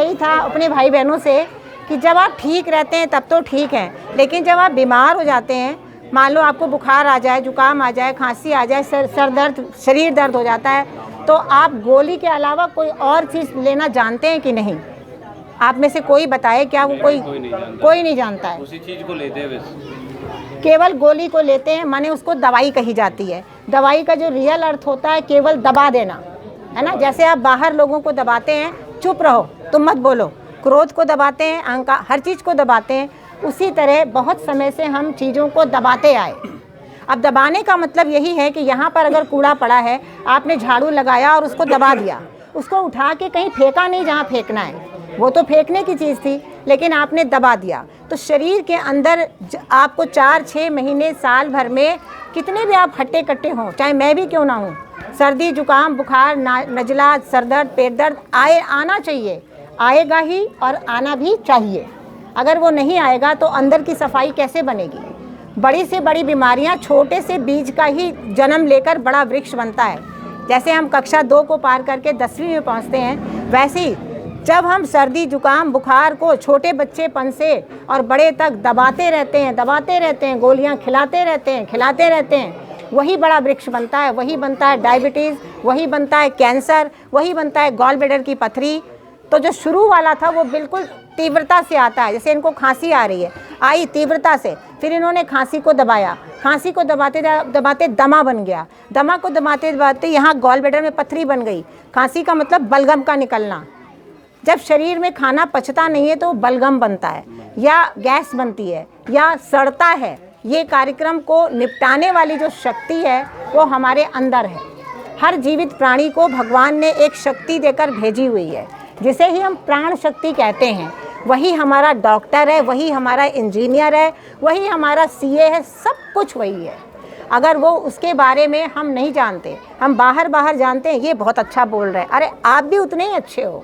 यही था अपने भाई बहनों से कि जब आप ठीक रहते हैं तब तो ठीक है, लेकिन जब आप बीमार हो जाते हैं, मान लो आपको बुखार आ जाए, जुकाम आ जाए, खांसी आ जाए, सर दर्द, शरीर दर्द हो जाता है, तो आप गोली के अलावा कोई और चीज़ लेना जानते हैं कि नहीं? आप में से कोई बताए क्या? वो कोई नहीं जानता है। उसी चीज़ को लेते हैं बस, केवल गोली को लेते हैं, माने उसको दवाई कही जाती है। दवाई का जो रियल अर्थ होता है केवल दबा देना, है ना। जैसे आप बाहर लोगों को दबाते हैं, चुप रहो, तुम मत बोलो, क्रोध को दबाते हैं, अहंकार, हर चीज़ को दबाते हैं, उसी तरह बहुत समय से हम चीज़ों को दबाते आए। अब दबाने का मतलब यही है कि यहाँ पर अगर कूड़ा पड़ा है, आपने झाड़ू लगाया और उसको दबा दिया, उसको उठा के कहीं फेंका नहीं जहाँ फेंकना है, वो तो फेंकने की चीज़ थी, लेकिन आपने दबा दिया। तो शरीर के अंदर आपको 4-6 महीने, साल भर में कितने भी आप हट्टे कट्टे हों, चाहे मैं भी क्यों ना हूँ, सर्दी, जुकाम, बुखार, नजला, सर दर्द, पेट दर्द आना चाहिए, आएगा ही और आना भी चाहिए। अगर वो नहीं आएगा तो अंदर की सफाई कैसे बनेगी? बड़ी से बड़ी बीमारियां छोटे से बीज का ही जन्म लेकर बड़ा वृक्ष बनता है। जैसे हम कक्षा 2 को पार करके 10वीं में पहुंचते हैं, वैसे ही जब हम सर्दी, जुकाम, बुखार को छोटे बच्चेपन से और बड़े तक दबाते रहते हैं, गोलियां खिलाते रहते हैं, वही बड़ा वृक्ष बनता है। वही बनता है डायबिटीज़, वही बनता है कैंसर, वही बनता है गॉल ब्लैडर की पथरी। तो जो शुरू वाला था वो बिल्कुल तीव्रता से आता है, जैसे इनको खांसी आ रही है, आई तीव्रता से, फिर इन्होंने खांसी को दबाया, खांसी को दबाते दबाते दमा बन गया, दमा को दबाते दबाते यहाँ गॉल ब्लैडर में पथरी बन गई। खांसी का मतलब बलगम का निकलना। जब शरीर में खाना पचता नहीं है तो बलगम बनता है, या गैस बनती है, या सड़ता है। ये कार्यक्रम को निपटाने वाली जो शक्ति है वो हमारे अंदर है। हर जीवित प्राणी को भगवान ने एक शक्ति देकर भेजी हुई है, जिसे ही हम प्राण शक्ति कहते हैं। वही हमारा डॉक्टर है, वही हमारा इंजीनियर है, वही हमारा सीए है, सब कुछ वही है। अगर वो उसके बारे में हम नहीं जानते, हम बाहर जानते हैं, ये बहुत अच्छा बोल रहे हैं, अरे आप भी उतने ही अच्छे हो,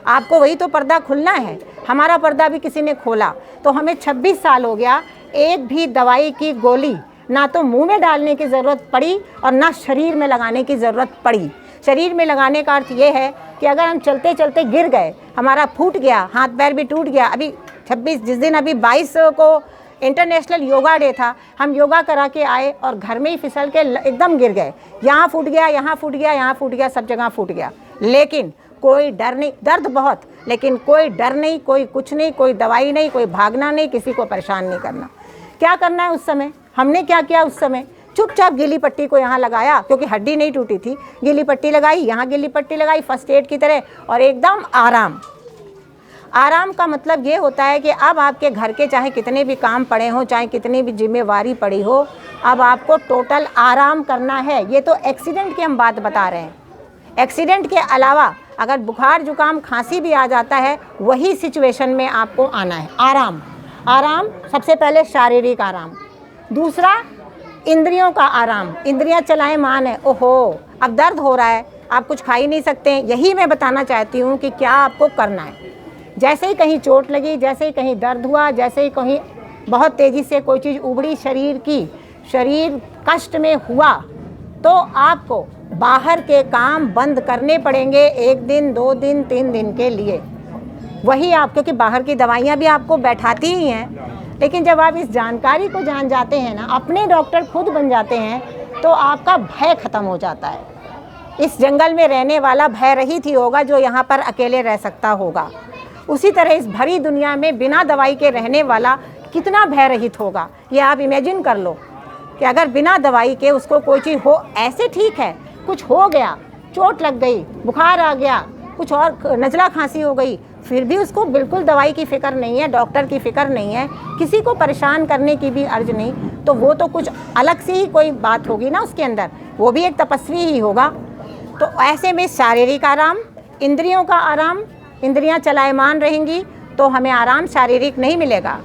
आपको वही तो पर्दा खुलना है। हमारा पर्दा भी किसी ने खोला। तो हमें 26 साल हो गया, एक भी दवाई की गोली ना तो मुंह में डालने की ज़रूरत पड़ी और ना शरीर में लगाने की ज़रूरत पड़ी। शरीर में लगाने का अर्थ ये है कि अगर हम चलते चलते गिर गए, हमारा फूट गया, हाथ पैर भी टूट गया। अभी 26 जिस दिन अभी 22 को इंटरनेशनल योगा डे था, हम योगा करा के आए और घर में ही फिसल के एकदम गिर गए, यहाँ फूट गया, यहाँ फूट गया, यहाँ फूट गया, सब जगह फूट गया। लेकिन कोई डर नहीं, दर्द बहुत, लेकिन कोई डर नहीं, कोई कुछ नहीं, कोई दवाई नहीं, कोई भागना नहीं, किसी को परेशान नहीं करना। क्या करना है उस समय? हमने क्या किया उस समय? चुपचाप गीली पट्टी को यहाँ लगाया, क्योंकि हड्डी नहीं टूटी थी, गीली पट्टी लगाई, यहाँ गीली पट्टी लगाई, फर्स्ट एड की तरह, और एकदम आराम। आराम का मतलब ये होता है कि अब आपके घर के चाहे कितने भी काम पड़े हों, चाहे कितनी भी जिम्मेवारी पड़ी हो, अब आपको टोटल आराम करना है। ये तो एक्सीडेंट की हम बात बता रहे हैं। एक्सीडेंट के अलावा अगर बुखार, जुकाम, खांसी भी आ जाता है, वही सिचुएशन में आपको आना है। आराम सबसे पहले शारीरिक आराम, दूसरा इंद्रियों का आराम। इंद्रियां चलायमान है, ओहो अब दर्द हो रहा है, आप कुछ खा ही नहीं सकते हैं। यही मैं बताना चाहती हूँ कि क्या आपको करना है। जैसे ही कहीं चोट लगी, जैसे ही कहीं दर्द हुआ, जैसे ही कहीं बहुत तेज़ी से कोई चीज़ उबड़ी शरीर की, शरीर कष्ट में हुआ, तो आपको बाहर के काम बंद करने पड़ेंगे 1 दिन, 2 दिन, 3 दिन के लिए। वही आप, क्योंकि बाहर की दवाइयाँ भी आपको बैठाती ही हैं, लेकिन जब आप इस जानकारी को जान जाते हैं ना, अपने डॉक्टर खुद बन जाते हैं, तो आपका भय ख़त्म हो जाता है। इस जंगल में रहने वाला भय रहित ही होगा जो यहाँ पर अकेले रह सकता होगा। उसी तरह इस भरी दुनिया में बिना दवाई के रहने वाला कितना भय रहित होगा, ये आप इमेजिन कर लो कि अगर बिना दवाई के उसको कोई चीज़ हो, ऐसे ठीक है कुछ हो गया, चोट लग गई, बुखार आ गया, कुछ और नज़ला खांसी हो गई, फिर भी उसको बिल्कुल दवाई की फ़िक्र नहीं है, डॉक्टर की फ़िक्र नहीं है, किसी को परेशान करने की भी अर्ज नहीं, तो वो तो कुछ अलग सी ही कोई बात होगी ना उसके अंदर, वो भी एक तपस्वी ही होगा। तो ऐसे में शारीरिक आराम, इंद्रियों का आराम, इंद्रियां चलायमान रहेंगी तो हमें आराम शारीरिक नहीं मिलेगा।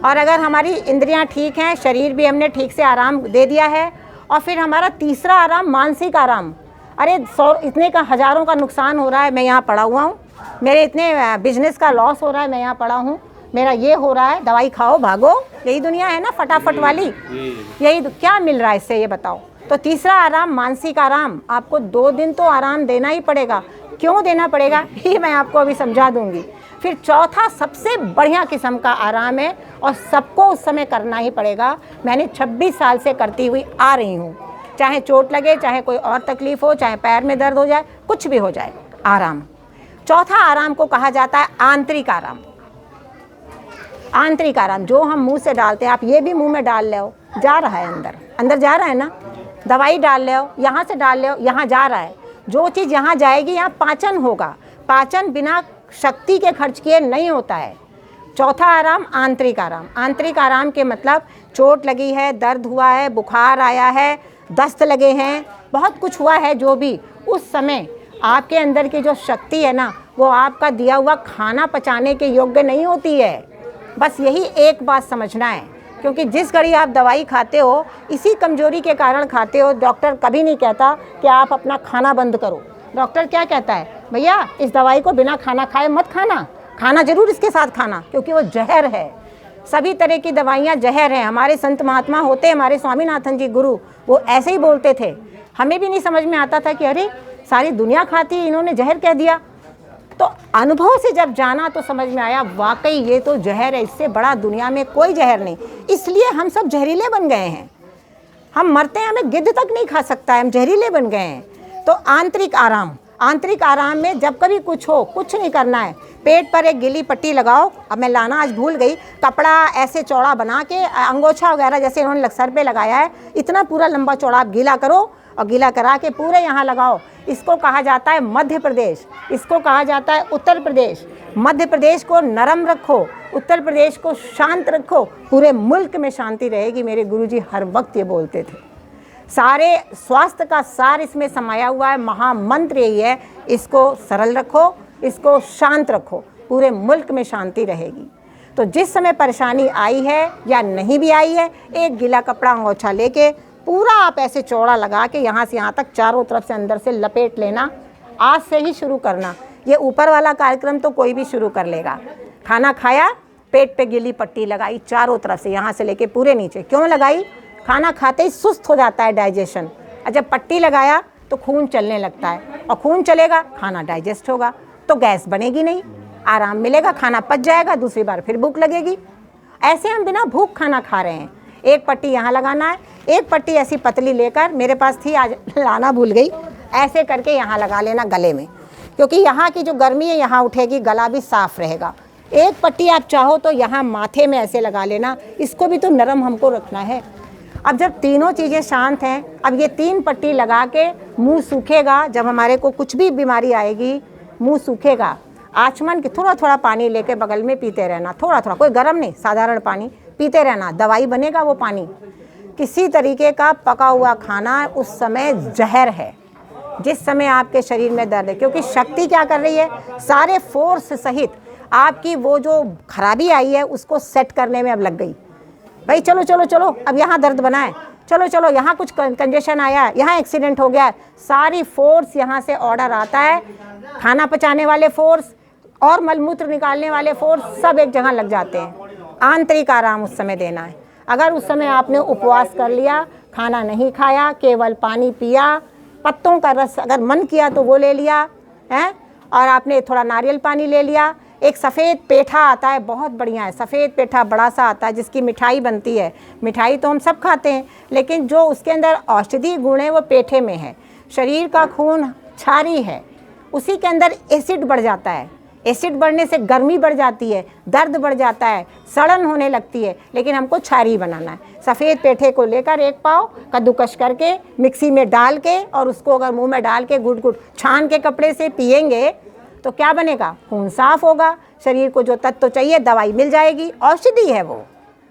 और अगर हमारी इंद्रियां ठीक हैं, शरीर भी हमने ठीक से आराम दे दिया है, और फिर हमारा तीसरा आराम मानसिक आराम। अरे इतने का हज़ारों का नुकसान हो रहा है, मैं यहाँ पड़ा हुआ हूँ, मेरे इतने बिजनेस का लॉस हो रहा है, मैं यहाँ पड़ा हूँ, मेरा ये हो रहा है, दवाई खाओ भागो, यही दुनिया है ना फटाफट वाली, यही क्या मिल रहा है इससे, ये बताओ। तो तीसरा आराम मानसिक आराम, आपको 2 दिन तो आराम देना ही पड़ेगा। क्यों देना पड़ेगा ये मैं आपको अभी समझा दूंगी। फिर चौथा सबसे बढ़िया किस्म का आराम है और सबको उस समय करना ही पड़ेगा। मैंने 26 साल से करती हुई आ रही हूँ, चाहे चोट लगे, चाहे कोई और तकलीफ हो, चाहे पैर में दर्द हो जाए, कुछ भी हो जाए, आराम। चौथा आराम को कहा जाता है आंतरिक आराम। आंतरिक आराम जो हम मुंह से डालते हैं, आप ये भी मुंह में डाल ले हो, जा रहा है अंदर, अंदर जा रहा है ना, दवाई डाल ले हो, यहाँ से डाल ले हो, यहाँ जा रहा है। जो चीज़ यहाँ जाएगी यहाँ पाचन होगा। पाचन बिना शक्ति के खर्च किए नहीं होता है। चौथा आराम आंतरिक आराम। आंतरिक आराम के मतलब चोट लगी है, दर्द हुआ है, बुखार आया है, दस्त लगे हैं, बहुत कुछ हुआ है, जो भी उस समय आपके अंदर की जो शक्ति है ना, वो आपका दिया हुआ खाना पचाने के योग्य नहीं होती है। बस यही एक बात समझना है, क्योंकि जिस घड़ी आप दवाई खाते हो इसी कमजोरी के कारण खाते हो। डॉक्टर कभी नहीं कहता कि आप अपना खाना बंद करो। डॉक्टर क्या कहता है, भैया इस दवाई को बिना खाना खाए मत खाना, खाना जरूर इसके साथ खाना, क्योंकि वो जहर है। सभी तरह की दवाइयाँ जहर हैं। हमारे संत महात्मा होते, हमारे स्वामीनाथन जी गुरु, वो ऐसे ही बोलते थे। हमें भी नहीं समझ में आता था कि अरे सारी दुनिया खाती है, इन्होंने जहर कह दिया। तो अनुभव से जब जाना तो समझ में आया वाकई ये तो जहर है, इससे बड़ा दुनिया में कोई जहर नहीं। इसलिए हम सब जहरीले बन गए हैं। हम मरते हैं, हमें गिद्ध तक नहीं खा सकता है, हम जहरीले बन गए हैं। तो आंतरिक आराम, आंतरिक आराम में जब कभी कुछ हो, कुछ नहीं करना है, पेट पर एक गीली पट्टी लगाओ। अब मैं लाना आज भूल गई, कपड़ा ऐसे चौड़ा बना के, अंगोछा वगैरह जैसे इन्होंने सर पे लगाया है, इतना पूरा लंबा चौड़ा आप गीला करो और गीला करा के पूरे यहाँ लगाओ। इसको कहा जाता है मध्य प्रदेश, इसको कहा जाता है उत्तर प्रदेश। मध्य प्रदेश को नरम रखो, उत्तर प्रदेश को शांत रखो, पूरे मुल्क में शांति रहेगी। मेरे गुरुजी हर वक्त ये बोलते थे। सारे स्वास्थ्य का सार इसमें समाया हुआ है। महामंत्र यही है, इसको सरल रखो, इसको शांत रखो, पूरे मुल्क में शांति रहेगी। तो जिस समय परेशानी आई है या नहीं भी आई है, एक गीला कपड़ा अंगोछा लेके पूरा आप ऐसे चौड़ा लगा के यहाँ से यहाँ तक चारों तरफ से अंदर से लपेट लेना। आज से ही शुरू करना। ये ऊपर वाला कार्यक्रम तो कोई भी शुरू कर लेगा। खाना खाया, पेट पे गीली पट्टी लगाई चारों तरफ से, यहाँ से लेके पूरे नीचे। क्यों लगाई? खाना खाते ही सुस्त हो जाता है डाइजेशन, और जब पट्टी लगाया तो खून चलने लगता है, और खून चलेगा खाना डाइजेस्ट होगा, तो गैस बनेगी नहीं, आराम मिलेगा, खाना पच जाएगा, दूसरी बार फिर भूख लगेगी। ऐसे हम बिना भूख खाना खा रहे हैं। एक पट्टी यहाँ लगाना है, एक पट्टी ऐसी पतली लेकर, मेरे पास थी आज लाना भूल गई, ऐसे करके यहाँ लगा लेना गले में, क्योंकि यहाँ की जो गर्मी है यहाँ उठेगी, गला भी साफ रहेगा। एक पट्टी आप चाहो तो यहाँ माथे में ऐसे लगा लेना, इसको भी तो नरम हमको रखना है। अब जब तीनों चीज़ें शांत हैं, अब ये 3 पट्टी लगा के मुंह सूखेगा। जब हमारे को कुछ भी बीमारी आएगी, मुंह सूखेगा, आचमन के थोड़ा थोड़ा पानी लेके बगल में पीते रहना, थोड़ा थोड़ा, कोई गर्म नहीं, साधारण पानी पीते रहना, दवाई बनेगा वो पानी। किसी तरीके का पका हुआ खाना उस समय जहर है, जिस समय आपके शरीर में दर्द है, क्योंकि शक्ति क्या कर रही है, सारे फोर्स सहित आपकी वो जो खराबी आई है उसको सेट करने में अब लग गई। भाई चलो चलो चलो, अब यहाँ दर्द बना है, चलो चलो यहाँ कुछ कंजेशन आया है, यहाँ एक्सीडेंट हो गया है, सारी फोर्स यहाँ से ऑर्डर आता है। खाना पचाने वाले फोर्स और मलमूत्र निकालने वाले फोर्स सब एक जगह लग जाते हैं। आंतरिक आराम उस समय देना है। अगर उस समय आपने उपवास कर लिया, खाना नहीं खाया, केवल पानी पिया, पत्तों का रस अगर मन किया तो वो ले लिया है, और आपने थोड़ा नारियल पानी ले लिया। एक सफ़ेद पेठा आता है, बहुत बढ़िया है, सफ़ेद पेठा बड़ा सा आता है, जिसकी मिठाई बनती है। मिठाई तो हम सब खाते हैं, लेकिन जो उसके अंदर औषधि गुण है वो पेठे में है। शरीर का खून क्षारी है, उसी के अंदर एसिड बढ़ जाता है। एसिड बढ़ने से गर्मी बढ़ जाती है, दर्द बढ़ जाता है, सड़न होने लगती है, लेकिन हमको क्षारी बनाना है। सफ़ेद पेठे को लेकर 1 पाव कद्दूकस करके मिक्सी में डाल के, और उसको अगर मुंह में डाल के गुट गुट छान के कपड़े से पिएंगे तो क्या बनेगा, खून साफ होगा, शरीर को जो तत्व चाहिए दवाई मिल जाएगी। औषधि है वो,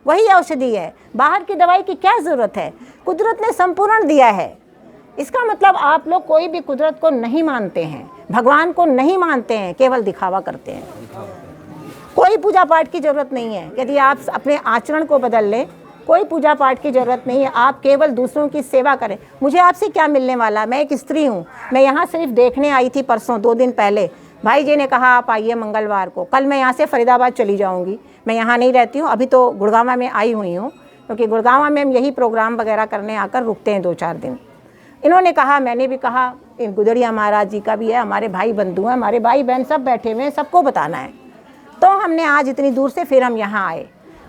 वही औषधि है। बाहर की दवाई की क्या ज़रूरत है, कुदरत ने संपूर्ण दिया है। इसका मतलब आप लोग कोई भी कुदरत को नहीं मानते हैं, भगवान को नहीं मानते हैं, केवल दिखावा करते हैं। कोई पूजा पाठ की ज़रूरत नहीं है। यदि आप अपने आचरण को बदल लें, कोई पूजा पाठ की ज़रूरत नहीं है, आप केवल दूसरों की सेवा करें। मुझे आपसे क्या मिलने वाला, मैं एक स्त्री हूँ, मैं यहाँ सिर्फ देखने आई थी परसों 2 दिन पहले। भाई जी ने कहा आप आइए मंगलवार को, कल मैं यहाँ से फरीदाबाद चली जाऊँगी। मैं यहाँ नहीं रहती हूँ, अभी तो गुड़गांव में आई हुई हूँ, क्योंकि गुड़गांव में हम यही प्रोग्राम वगैरह करने आकर रुकते हैं 2-4 दिन। इन्होंने कहा, मैंने भी कहा, इन गुदड़िया महाराज जी का भी है, हमारे भाई बंधु हैं, हमारे भाई बहन सब बैठे हुए हैं, सबको बताना है। तो हमने आज इतनी दूर से फिर हम यहाँ आए।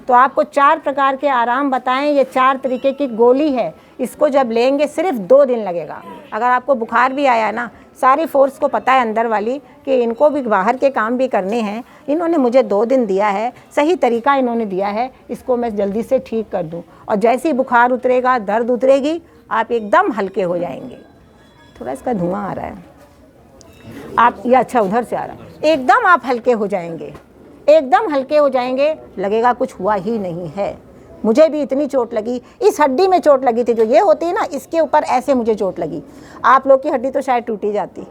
तो आपको 4 प्रकार के आराम बताएं। ये 4 तरीके की गोली है, इसको जब लेंगे सिर्फ 2 दिन लगेगा। अगर आपको बुखार भी आया ना, सारी फोर्स को पता है अंदर वाली कि इनको भी बाहर के काम भी करने हैं, इन्होंने मुझे 2 दिन दिया है, सही तरीका इन्होंने दिया है, इसको मैं जल्दी से ठीक कर दूं। और जैसे ही बुखार उतरेगा, दर्द उतरेगी, आप एकदम हल्के हो जाएंगे। थोड़ा इसका धुआं आ रहा है, आप ये अच्छा उधर से आ रहा है। एकदम आप हल्के हो जाएंगे, एकदम हल्के हो जाएंगे, लगेगा कुछ हुआ ही नहीं है। मुझे भी इतनी चोट लगी, इस हड्डी में चोट लगी थी, जो ये होती है ना, इसके ऊपर ऐसे मुझे चोट लगी। आप लोग की हड्डी तो शायद टूटी जाती,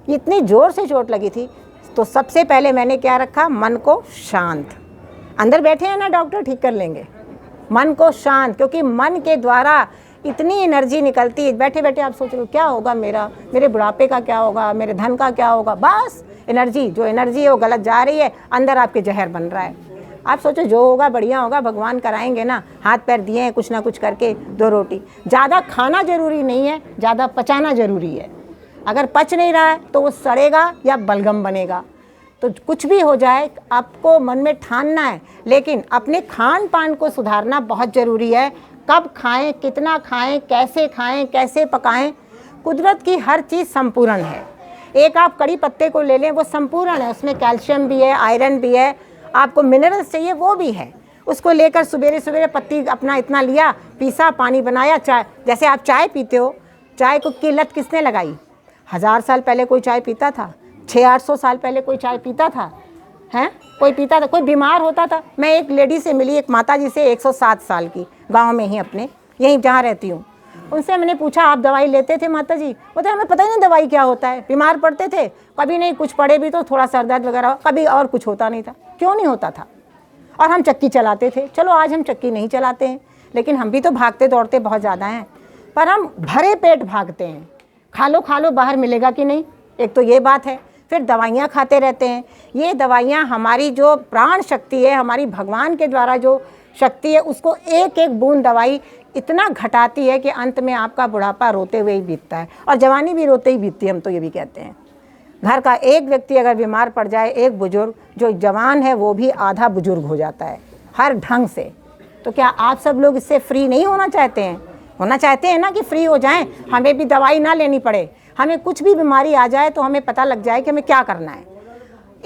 इतनी ज़ोर से चोट लगी थी। तो सबसे पहले मैंने क्या रखा, मन को शांत। अंदर बैठे हैं ना डॉक्टर, ठीक कर लेंगे। मन को शांत, क्योंकि मन के द्वारा इतनी एनर्जी निकलती है। बैठे बैठे आप सोच रहे हो क्या होगा मेरा, मेरे बुढ़ापे का क्या होगा, मेरे धन का क्या होगा, बस एनर्जी, जो एनर्जी है वो गलत जा रही है, अंदर आपके जहर बन रहा है। आप सोचो जो होगा बढ़िया होगा, भगवान कराएंगे ना, हाथ पैर दिए हैं कुछ ना कुछ करके, 2 रोटी। ज़्यादा खाना जरूरी नहीं है, ज़्यादा पचाना जरूरी है। अगर पच नहीं रहा है तो वो सड़ेगा या बलगम बनेगा। तो कुछ भी हो जाए, आपको मन में ठानना है, लेकिन अपने खान पान को सुधारना बहुत ज़रूरी है। कब खाएं, कितना खाएं, कैसे पकाएं। कुदरत की हर चीज़ संपूर्ण है। एक आप कड़ी पत्ते को ले लें, वो संपूर्ण है, उसमें कैल्शियम भी है, आयरन भी है, आपको मिनरल्स चाहिए वो भी है। उसको लेकर सवेरे सवेरे पत्ती अपना इतना लिया, पीसा, पानी बनाया। चाय, जैसे आप चाय पीते हो, चाय को की लत किसने लगाई? 1000 साल पहले कोई चाय पीता था? 600-800 साल पहले कोई चाय पीता था? हैं, कोई पीता था? कोई बीमार होता था? मैं एक लेडी से मिली, एक माता जी से, 107 साल की, गाँव में ही अपने, यहीं जहाँ रहती हूँ। उनसे मैंने पूछा आप दवाई लेते थे माता जी? बोलते हमें पता ही नहीं दवाई क्या होता है। बीमार पड़ते थे, कभी नहीं, कुछ पड़े भी तो थोड़ा सर दर्द वगैरह, कभी और कुछ होता नहीं था। क्यों नहीं होता था? और हम चक्की चलाते थे। चलो आज हम चक्की नहीं चलाते हैं, लेकिन हम भी तो भागते दौड़ते बहुत ज़्यादा हैं, पर हम भरे पेट भागते हैं। खा लो बाहर मिलेगा कि नहीं, एक तो ये बात है। फिर दवाइयाँ खाते रहते हैं। ये दवाइयाँ हमारी जो प्राण शक्ति है, हमारी भगवान के द्वारा जो शक्ति है, उसको एक एक बूंद दवाई इतना घटाती है कि अंत में आपका बुढ़ापा रोते हुए ही बीतता है, और जवानी भी रोते ही बीतती है, हम तो ये भी कहते हैं। घर का एक व्यक्ति अगर बीमार पड़ जाए, एक बुजुर्ग जो जवान है वो भी आधा बुजुर्ग हो जाता है हर ढंग से। तो क्या आप सब लोग इससे फ्री नहीं होना चाहते हैं? होना चाहते हैं ना कि फ्री हो जाएं, हमें भी दवाई ना लेनी पड़े, हमें कुछ भी बीमारी आ जाए तो हमें पता लग जाए कि हमें क्या करना है।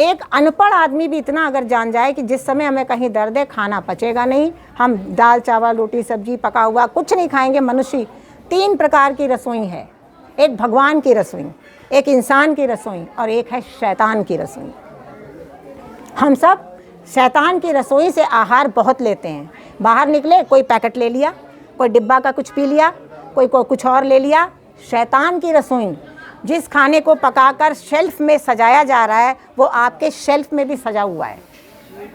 एक अनपढ़ आदमी भी इतना अगर जान जाए कि जिस समय हमें कहीं दर्द है, खाना पचेगा नहीं, हम दाल चावल रोटी सब्जी पका हुआ कुछ नहीं खाएंगे। मनुष्य 3 प्रकार की रसोई है, एक भगवान की रसोई, एक इंसान की रसोई, और एक है शैतान की रसोई। हम सब शैतान की रसोई से आहार बहुत लेते हैं। बाहर निकले, कोई पैकेट ले लिया, कोई डिब्बा का कुछ पी लिया, कोई कुछ और ले लिया। शैतान की रसोई, जिस खाने को पकाकर शेल्फ में सजाया जा रहा है, वो आपके शेल्फ में भी सजा हुआ है।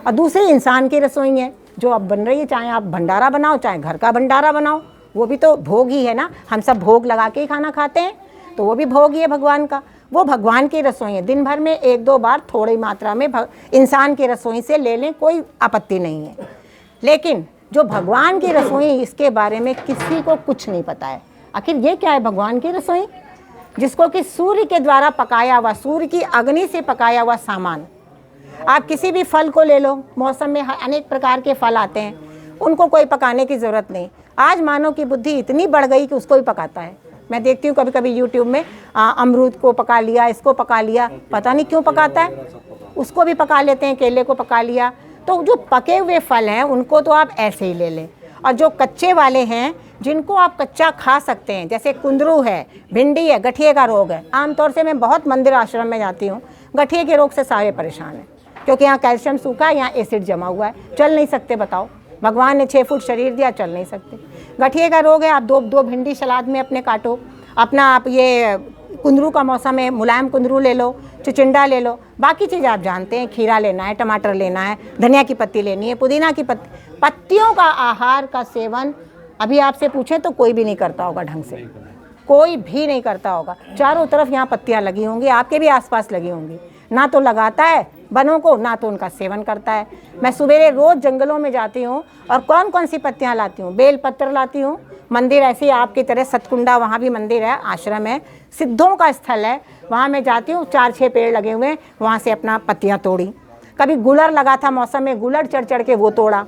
और दूसरी इंसान की रसोई है जो अब बन रही है, चाहे आप भंडारा बनाओ, चाहे घर का भंडारा बनाओ, वो भी तो भोग ही है ना। हम सब भोग लगा के ही खाना खाते हैं, तो वो भी भोग ही है भगवान का। वो भगवान की रसोई है। दिन भर में 1-2 बार थोड़ी मात्रा में इंसान की रसोई से ले लें, कोई आपत्ति नहीं है। लेकिन जो भगवान की रसोई, इसके बारे में किसी को कुछ नहीं पता है। आखिर ये क्या है भगवान की रसोई? जिसको कि सूर्य के द्वारा पकाया हुआ, सूर्य की अग्नि से पकाया हुआ सामान। आप किसी भी फल को ले लो, मौसम में अनेक प्रकार के फल आते हैं, उनको कोई पकाने की ज़रूरत नहीं। आज मानव की बुद्धि इतनी बढ़ गई कि उसको ही पकाता है। मैं देखती हूँ कभी कभी यूट्यूब में अमरूद को पका लिया, इसको पका लिया, पता नहीं क्यों पकाता है, उसको भी पका लेते हैं, केले को पका लिया। तो जो पके हुए फल हैं उनको तो आप ऐसे ही ले लें, और जो कच्चे वाले हैं जिनको आप कच्चा खा सकते हैं, जैसे कुंदरू है, भिंडी है, गठिए का रोग है। आमतौर से मैं बहुत मंदिर आश्रम में जाती हूँ, गठिए के रोग से सारे परेशान हैं, क्योंकि यहाँ कैल्शियम सूखा है, यहाँ एसिड जमा हुआ है, चल नहीं सकते। बताओ, भगवान ने 6 फुट शरीर दिया, चल नहीं सकते। गठिए का रोग है, आप दो भिंडी सलाद में अपने काटो, अपना आप ये कुंदरू का मौसम है, मुलायम कुंदरू ले लो, चिचिंडा ले लो, बाकी चीज़ आप जानते हैं, खीरा लेना है, टमाटर लेना है, धनिया की पत्ती लेनी है, पुदीना की पत्तियों का आहार का सेवन अभी आपसे पूछें तो कोई भी नहीं करता होगा ढंग से, कोई भी नहीं करता होगा। चारों तरफ यहाँ पत्तियाँ लगी होंगी, आपके भी आसपास लगी होंगी, ना तो लगाता है वनों को ना तो उनका सेवन करता है। मैं सवेरे रोज़ जंगलों में जाती हूँ और कौन कौन सी पत्तियाँ लाती हूँ, बेल पत्र लाती हूँ, मंदिर ऐसे ही आपकी तरह सतकुंडा वहाँ भी मंदिर है, आश्रम है, सिद्धों का स्थल है, वहाँ मैं जाती हूँ, 4-6 पेड़ लगे हुए हैं, वहाँ से अपना पत्तियाँ तोड़ी। कभी गुलर लगा था मौसम में, गुलर चढ़ चढ़ के वो तोड़ा,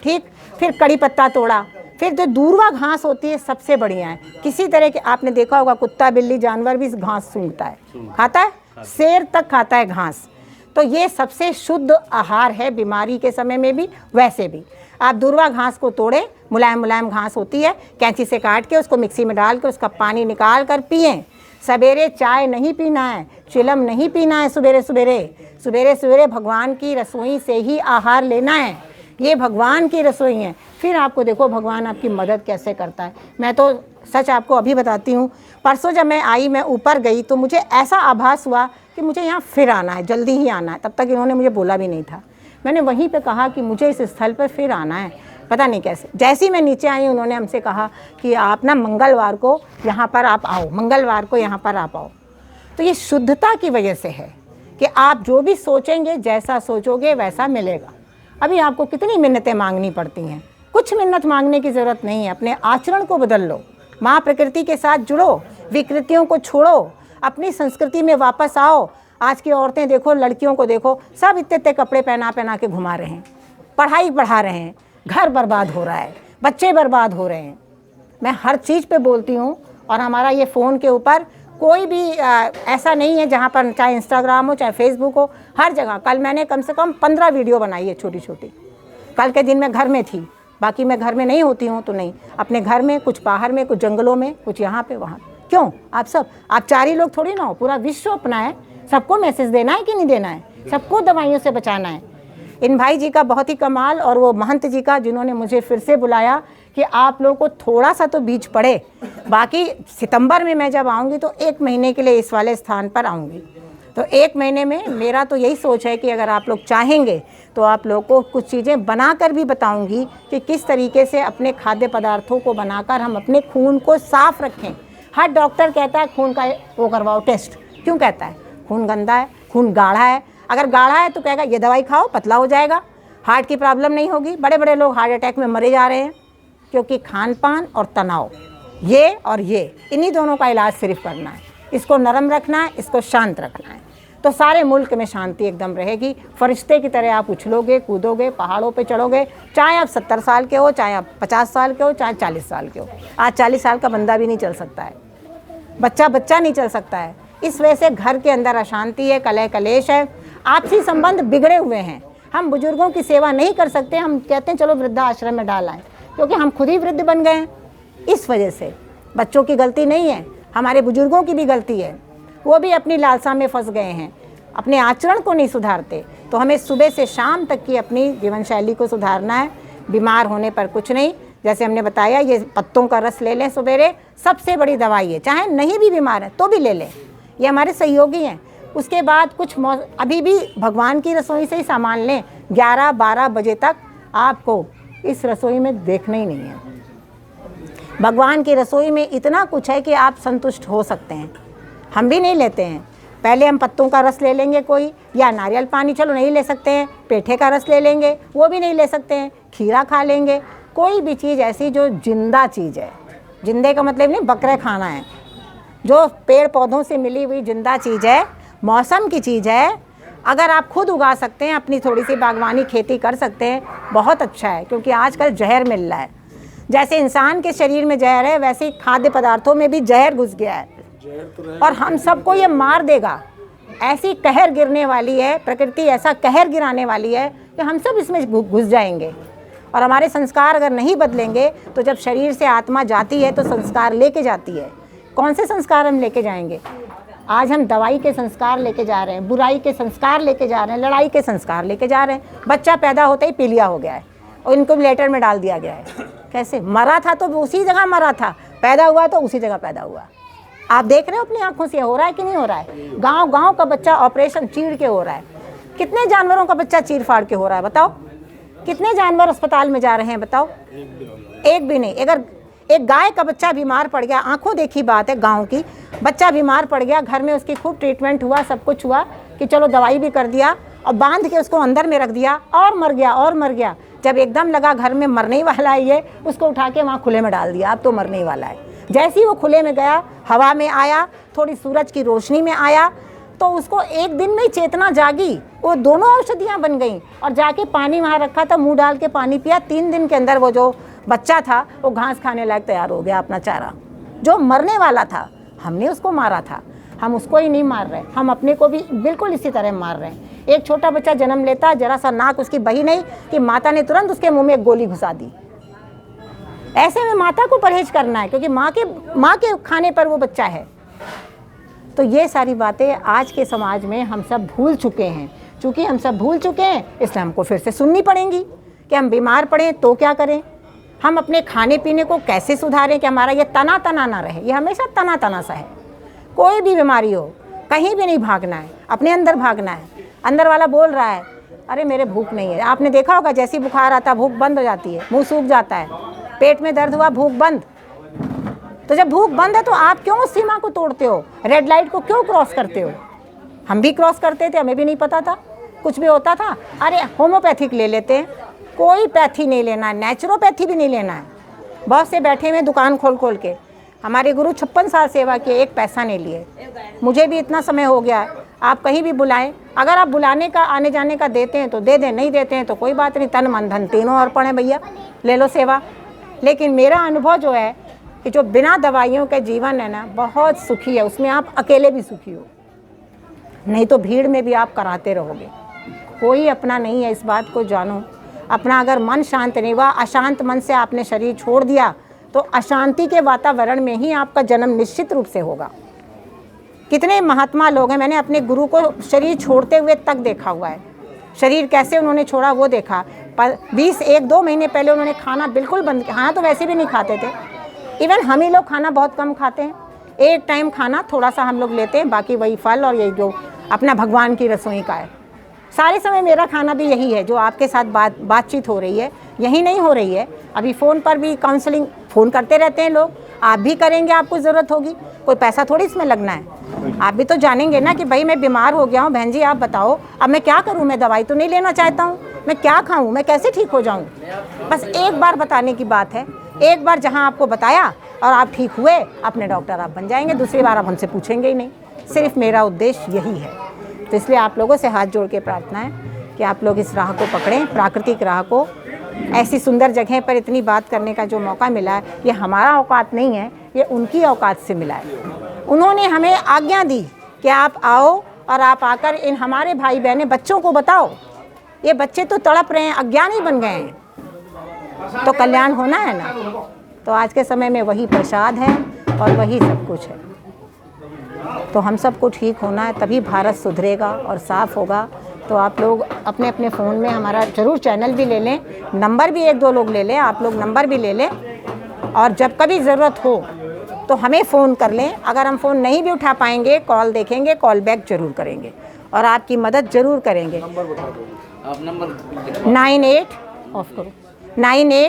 ठीक। फिर कड़ी पत्ता तोड़ा। फिर जो दूरवा घास होती है सबसे बढ़िया है। किसी तरह के आपने देखा होगा कुत्ता बिल्ली जानवर भी इस घास सूंघता है, खाता है, शेर तक खाता है घास। तो ये सबसे शुद्ध आहार है बीमारी के समय में भी, वैसे भी। आप दूरवा घास को तोड़े, मुलायम मुलायम घास होती है, कैंची से काट के उसको मिक्सी में डाल के उसका पानी निकाल कर पिएं। सवेरे चाय नहीं पीना है, चिलम नहीं पीना है, सवेरे सवेरे भगवान की रसोई से ही आहार लेना है। ये भगवान की रसोई है। फिर आपको देखो भगवान आपकी मदद कैसे करता है। मैं तो सच आपको अभी बताती हूँ, परसों जब मैं आई, मैं ऊपर गई तो मुझे ऐसा आभास हुआ कि मुझे यहाँ फिर आना है, जल्दी ही आना है। तब तक इन्होंने मुझे बोला भी नहीं था। मैंने वहीं पे कहा कि मुझे इस स्थल पर फिर आना है, पता नहीं कैसे। जैसे ही मैं नीचे आई उन्होंने हमसे कहा कि आप ना मंगलवार को यहाँ पर आप आओ, मंगलवार को यहाँ पर आप आओ। तो ये शुद्धता की वजह से है कि आप जो भी सोचेंगे, जैसा सोचोगे वैसा मिलेगा। अभी आपको कितनी मिन्नतें मांगनी पड़ती हैं, कुछ मिन्नत मांगने की ज़रूरत नहीं है। अपने आचरण को बदल लो, माँ प्रकृति के साथ जुड़ो, विकृतियों को छोड़ो, अपनी संस्कृति में वापस आओ। आज की औरतें देखो, लड़कियों को देखो, सब इतने कपड़े पहना पहना के घुमा रहे हैं, पढ़ाई पढ़ा रहे हैं, घर बर्बाद हो रहा है, बच्चे बर्बाद हो रहे हैं। मैं हर चीज़ पे बोलती हूँ। और हमारा ये फ़ोन के ऊपर कोई भी ऐसा नहीं है जहाँ पर, चाहे इंस्टाग्राम हो चाहे फेसबुक हो, हर जगह। कल मैंने कम से कम 15 वीडियो बनाई है छोटी छोटी। कल के दिन मैं घर में थी, बाकी मैं घर में नहीं होती हूँ तो नहीं, अपने घर में, कुछ बाहर में, कुछ जंगलों में, कुछ यहाँ पे वहाँ। क्यों? आप 4 ही लोग थोड़ी ना हो, पूरा विश्व अपना है। सबको मैसेज देना है कि नहीं देना है, सबको दवाइयों से बचाना है। इन भाई जी का बहुत ही कमाल, और वो महंत जी का, जिन्होंने मुझे फिर से बुलाया कि आप लोगों को थोड़ा सा तो बीज पड़े। बाकी सितंबर में मैं जब आऊँगी तो 1 महीने के लिए इस वाले स्थान पर आऊँगी। तो 1 महीने में मेरा तो यही सोच है कि अगर आप लोग चाहेंगे तो आप लोग को कुछ चीज़ें बनाकर भी बताऊँगी कि किस तरीके से अपने खाद्य पदार्थों को बनाकर हम अपने खून को साफ़ रखें। हर डॉक्टर कहता है खून का वो करवाओ टेस्ट। क्यों कहता है? खून गंदा है, खून गाढ़ा है। अगर गाढ़ा है तो कहेगा ये दवाई खाओ, पतला हो जाएगा, हार्ट की प्रॉब्लम नहीं होगी। बड़े बड़े लोग हार्ट अटैक में मरे जा रहे हैं क्योंकि खान पान और तनाव, ये और ये, इन्हीं दोनों का इलाज सिर्फ करना है। इसको नरम रखना है, इसको शांत रखना है, तो सारे मुल्क में शांति एकदम रहेगी। फरिश्ते की तरह आप उछलोगे, कूदोगे, पहाड़ों पे चढ़ोगे, चाहे आप 70 साल के हो, चाहे आप 50 साल के हो, चाहे 40 साल के हो। आज 40 साल का बंदा भी नहीं चल सकता है, बच्चा नहीं चल सकता है। इस वजह से घर के अंदर अशांति है, कलह कलेश है, आपसी संबंध बिगड़े हुए हैं। हम बुजुर्गों की सेवा नहीं कर सकते। हम कहते हैं चलो वृद्धाश्रम में डाल आएँ, क्योंकि हम खुद ही वृद्ध बन गए हैं। इस वजह से बच्चों की गलती नहीं है, हमारे बुजुर्गों की भी गलती है। वो भी अपनी लालसा में फंस गए हैं, अपने आचरण को नहीं सुधारते। तो हमें सुबह से शाम तक की अपनी जीवन शैली को सुधारना है। बीमार होने पर कुछ नहीं, जैसे हमने बताया, ये पत्तों का रस ले लें सवेरे, सबसे बड़ी दवाई है। चाहे नहीं भी बीमार है तो भी ले लें, ये हमारे सहयोगी हैं। उसके बाद कुछ अभी भी भगवान की रसोई से ही सामान लें। 11-12 बजे तक आपको इस रसोई में देखना ही नहीं है। भगवान की रसोई में इतना कुछ है कि आप संतुष्ट हो सकते हैं। हम भी नहीं लेते हैं। पहले हम पत्तों का रस ले लेंगे कोई, या नारियल पानी, चलो नहीं ले सकते हैं, पेठे का रस ले लेंगे, वो भी नहीं ले सकते हैं, खीरा खा लेंगे। कोई भी चीज़ ऐसी जो जिंदा चीज़ है, जिंदे का मतलब नहीं बकरे खाना है, जो पेड़ पौधों से मिली हुई जिंदा चीज़ है, मौसम की चीज़ है। अगर आप खुद उगा सकते हैं, अपनी थोड़ी सी बागवानी खेती कर सकते हैं, बहुत अच्छा है। क्योंकि आजकल जहर मिल रहा है, जैसे इंसान के शरीर में जहर है वैसे ही खाद्य पदार्थों में भी जहर घुस गया है, और हम सबको ये मार देगा। ऐसी कहर गिरने वाली है प्रकृति, ऐसा कहर गिराने वाली है कि हम सब इसमें घुस जाएंगे। और हमारे संस्कार अगर नहीं बदलेंगे तो जब शरीर से आत्मा जाती है तो संस्कार लेके जाती है। कौन से संस्कार हम लेके जाएंगे? आज हम दवाई के संस्कार लेके जा रहे हैं, बुराई के संस्कार लेके जा रहे हैं, लड़ाई के संस्कार लेके जा रहे हैं। बच्चा पैदा होते ही पीलिया हो गया है और इनको लेटर में डाल दिया गया है। कैसे? मरा था तो उसी जगह मरा था, पैदा हुआ तो उसी जगह पैदा हुआ। आप देख रहे हो अपनी आंखों से, हो रहा है कि नहीं हो रहा है? गांव का बच्चा ऑपरेशन चीर के हो रहा है। कितने जानवरों का बच्चा चीर फाड़ के हो रहा है बताओ? कितने जानवर अस्पताल में जा रहे हैं बताओ? एक भी नहीं। अगर एक गाय का बच्चा बीमार पड़ गया, आंखों देखी बात है, गांव की, बच्चा बीमार पड़ गया, घर में उसकी खूब ट्रीटमेंट हुआ, सब कुछ हुआ कि चलो दवाई भी कर दिया और बांध के उसको अंदर में रख दिया और मर गया और मर गया। जब एकदम लगा घर में मरने ही वाला है ये, उसको उठा के वहाँ खुले में डाल दिया, अब तो मरने ही वाला है। जैसे ही वो खुले में गया, हवा में आया, थोड़ी सूरज की रोशनी में आया, तो उसको एक दिन में ही चेतना जागी, वो दोनों औषधियाँ बन गईं। और जाके पानी वहाँ रखा था, मुंह डाल के पानी पिया, 3 दिन के अंदर वो जो बच्चा था वो घास खाने लायक तैयार हो गया, अपना चारा। जो मरने वाला था, हमने उसको मारा था, हम उसको ही नहीं मार रहे, हम अपने को भी बिल्कुल इसी तरह मार रहे हैं। एक छोटा बच्चा जन्म लेता, जरा सा नाक उसकी बही नहीं कि माता ने तुरंत उसके मुंह में एक गोली घुसा दी। ऐसे में माता को परहेज करना है, क्योंकि माँ के खाने पर वो बच्चा है। तो ये सारी बातें आज के समाज में हम सब भूल चुके हैं। चूँकि हम सब भूल चुके हैं, इसलिए हमको फिर से सुननी पड़ेंगी कि हम बीमार पड़ें तो क्या करें, हम अपने खाने पीने को कैसे सुधारें कि हमारा ये तना तना ना रहे। ये हमेशा तना तना सा है। कोई भी बीमारी हो, कहीं भी नहीं भागना है, अपने अंदर भागना है। अंदर वाला बोल रहा है, अरे मेरे भूख नहीं है। आपने देखा होगा, जैसी बुखार आता भूख बंद हो जाती है, मुंह सूख जाता है, पेट में दर्द हुआ भूख बंद। तो जब भूख बंद है तो आप क्यों उस सीमा को तोड़ते हो, रेड लाइट को क्यों क्रॉस करते हो? हम भी क्रॉस करते थे, हमें भी नहीं पता था, कुछ भी होता था, अरे होम्योपैथिक ले लेते हैं। कोई पैथी नहीं लेना है, नेचुरोपैथी भी नहीं लेना है। बहुत से बैठे हुए दुकान खोल खोल के, हमारे गुरु 56 साल सेवा किए, एक पैसा नहीं लिए। मुझे भी इतना समय हो गया, आप कहीं भी बुलाएं, अगर आप बुलाने का आने जाने का देते हैं तो दे दें, नहीं देते हैं तो कोई बात नहीं, तन मन धन तीनों अर्पण है भैया, ले लो सेवा। लेकिन मेरा अनुभव जो है कि जो बिना दवाइयों के जीवन है ना, बहुत सुखी है, उसमें आप अकेले भी सुखी हो, नहीं तो भीड़ में भी आप कराते रहोगे। कोई अपना नहीं है, इस बात को जानो। अपना अगर मन शांत नहीं हुआ, अशांत मन से आपने शरीर छोड़ दिया तो अशांति के वातावरण में ही आपका जन्म निश्चित रूप से होगा। कितने महात्मा लोग हैं, मैंने अपने गुरु को शरीर छोड़ते हुए तक देखा हुआ है। शरीर कैसे उन्होंने छोड़ा वो देखा। 1-2 महीने पहले उन्होंने खाना बिल्कुल बंद किया, खाना तो वैसे भी नहीं खाते थे। इवन हम ही लोग खाना बहुत कम खाते हैं, एक टाइम खाना थोड़ा सा हम लोग लेते हैं, बाकी वही फल और यही जो अपना भगवान की रसोई का है। सारे समय मेरा खाना भी यही है, जो आपके साथ बातचीत हो रही है, यही नहीं हो रही है। अभी फ़ोन पर भी काउंसलिंग फ़ोन करते रहते हैं लोग, आप भी करेंगे, आपको ज़रूरत होगी, कोई पैसा थोड़ी इसमें लगना है। आप भी तो जानेंगे ना कि भाई मैं बीमार हो गया हूँ, बहन जी आप बताओ अब मैं क्या करूँ, मैं दवाई तो नहीं लेना चाहता हूँ, मैं क्या खाऊँ, मैं कैसे ठीक हो जाऊँ। बस एक बार बताने की बात है, एक बार जहाँ आपको बताया और आप ठीक हुए, अपने डॉक्टर आप बन जाएंगे, दूसरी बार आप हमसे पूछेंगे ही नहीं। सिर्फ मेरा उद्देश्य यही है। तो इसलिए आप लोगों से हाथ जोड़ के प्रार्थना है कि आप लोग इस राह को पकड़ें, प्राकृतिक राह को। ऐसी सुंदर जगह पर इतनी बात करने का जो मौका मिला है, ये हमारा औकात नहीं है, ये उनकी औकात से मिला है। उन्होंने हमें आज्ञा दी कि आप आओ और आप आकर इन हमारे भाई बहनें बच्चों को बताओ। ये बच्चे तो तड़प रहे हैं, अज्ञानी बन गए हैं, तो कल्याण होना है ना। तो आज के समय में वही प्रसाद है और वही सब कुछ है। तो हम सबको ठीक होना है, तभी भारत सुधरेगा और साफ़ होगा। तो आप लोग अपने अपने फ़ोन में हमारा ज़रूर चैनल भी ले लें, नंबर भी 1-2 लोग ले लें, आप लोग नंबर भी ले लें, और जब कभी ज़रूरत हो तो हमें फ़ोन कर लें। अगर हम फ़ोन नहीं भी उठा पाएंगे, कॉल देखेंगे, कॉल बैक ज़रूर करेंगे और आपकी मदद ज़रूर करेंगे। नंबर बता दो आप। नंबर 98 ऑफ करो 98